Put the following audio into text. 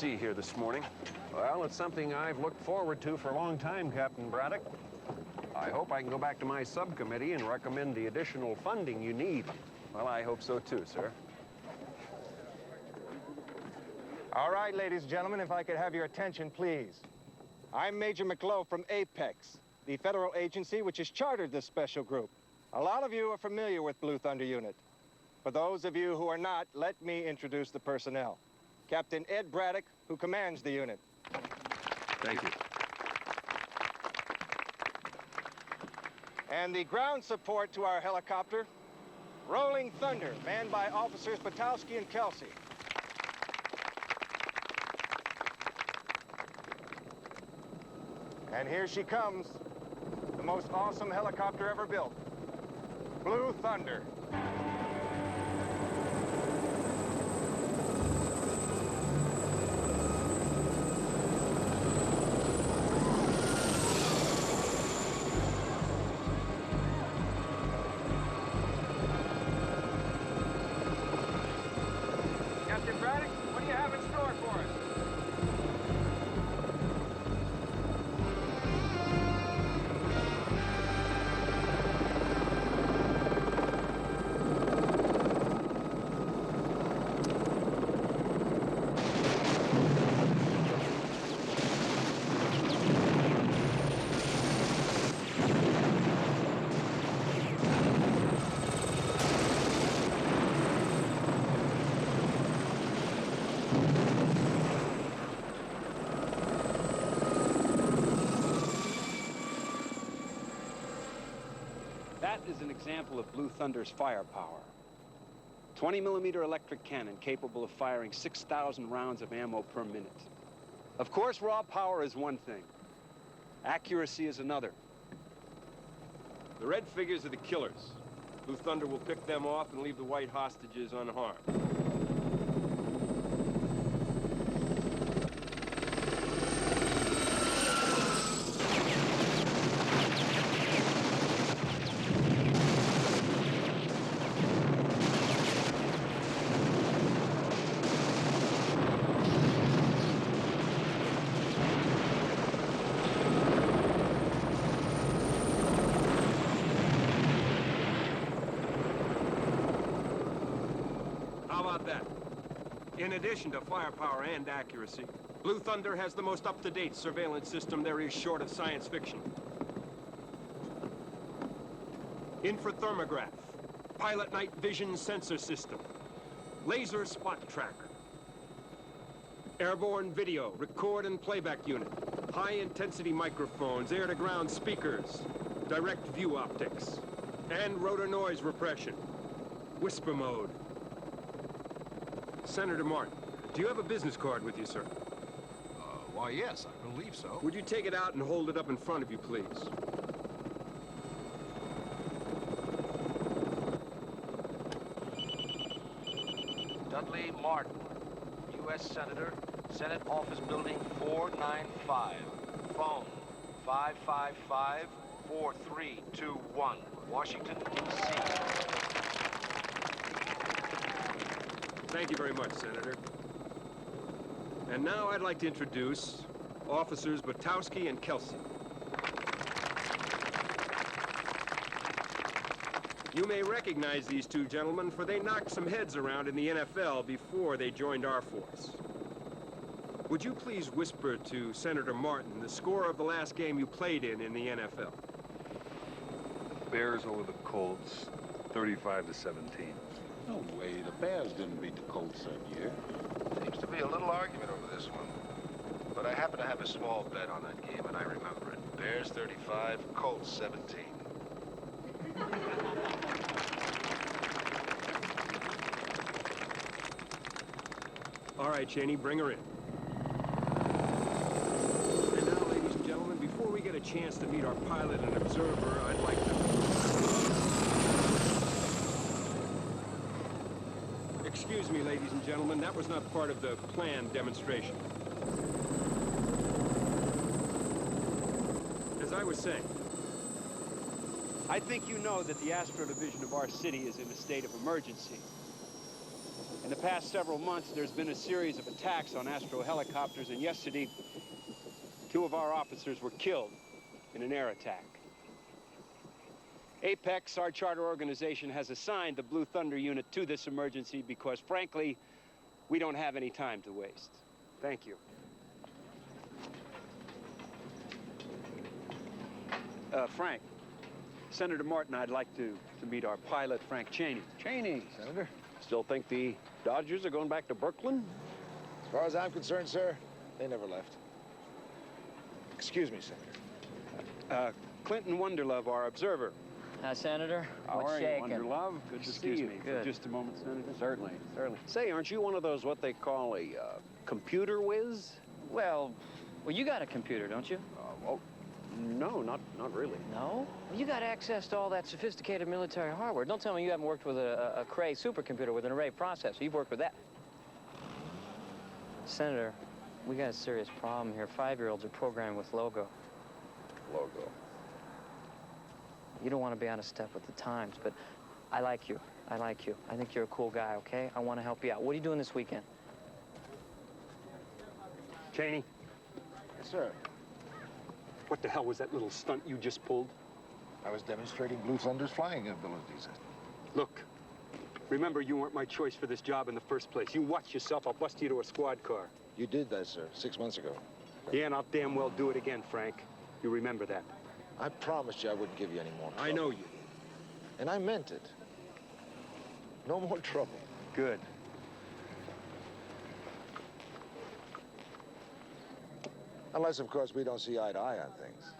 see here this morning? Well, it's something I've looked forward to for a long time, Captain Braddock. I hope I can go back to my subcommittee and recommend the additional funding you need. Well, I hope so too, sir. All right, ladies and gentlemen, if I could have your attention, please. I'm Major McLow from Apex, the federal agency which has chartered this special group. A lot of you are familiar with Blue Thunder Unit. For those of you who are not, let me introduce the personnel. Captain Ed Braddock, who commands the unit. Thank you. And the ground support to our helicopter, Rolling Thunder, manned by Officers Batowski and Kelsey. And here she comes, the most awesome helicopter ever built, Blue Thunder. Captain Braddock, what do you have in store for us? That is an example of Blue Thunder's firepower. 20-millimeter electric cannon capable of firing 6,000 rounds of ammo per minute. Of course, raw power is one thing. Accuracy is another. The red figures are the killers. Blue Thunder will pick them off and leave the white hostages unharmed. How about that? In addition to firepower and accuracy, Blue Thunder has the most up-to-date surveillance system there is short of science fiction. Infrathermograph, pilot night vision sensor system, laser spot tracker, airborne video, record and playback unit, high-intensity microphones, air-to-ground speakers, direct view optics, and rotor noise repression, whisper mode. Senator Martin, do you have a business card with you, sir? Why, yes, I believe so. Would you take it out and hold it up in front of you, please? Dudley Martin, U.S. Senator, Senate Office Building 495. Phone 555-4321, Washington, D.C. Thank you very much, Senator. And now I'd like to introduce Officers Batowski and Kelsey. You may recognize these two gentlemen, for they knocked some heads around in the NFL before they joined our force. Would you please whisper to Senator Martin the score of the last game you played in the NFL? Bears over the Colts, 35-17. No way, the Bears didn't beat the Colts that year. Seems to be a little argument over this one. But I happen to have a small bet on that game, and I remember it. Bears 35, Colts 17. All right, Cheney, bring her in. And now, ladies and gentlemen, before we get a chance to meet our pilot and observer, I'd like to... Excuse me, ladies and gentlemen, that was not part of the planned demonstration. As I was saying, I think you know that the Astro Division of our city is in a state of emergency. And In the past several months, there's been a series of attacks on Astro helicopters, and yesterday, 2 of our officers were killed in an air attack. Apex, our charter organization, has assigned the Blue Thunder unit to this emergency because, frankly, we don't have any time to waste. Thank you. Frank, Senator Martin, I'd like to meet our pilot, Frank Cheney. Cheney, Senator. Still think the Dodgers are going back to Brooklyn? As far as I'm concerned, sir, they never left. Excuse me, Senator. Clinton Wonderlove, our observer. Senator, How what's are you, shaking? Wonderlove? Good to see Excuse you. me Good. for just a moment, Senator. Certainly, certainly. Say, aren't you one of those what they call a computer whiz? Well, you got a computer, don't you? Well, no, not really. No? Well, you got access to all that sophisticated military hardware. Don't tell me you haven't worked with a Cray supercomputer with an array processor. You've worked with that. Senator, we got a serious problem here. 5-year-olds are programmed with logo. Logo. You don't want to be out of step with the times, but I like you. I like you. I think you're a cool guy, okay? I want to help you out. What are you doing this weekend? Cheney, Yes, sir. what the hell was that little stunt you just pulled? I was demonstrating Blue Thunder's flying abilities. Look, remember you weren't my choice for this job in the first place. You watch yourself, I'll bust you to a squad car. You did that, sir, 6 months ago. Yeah, and I'll damn well do it again, Frank. You remember that. I promised you I wouldn't give you any more trouble. I know you. And I meant it. No more trouble. Good. Unless, of course, we don't see eye to eye on things.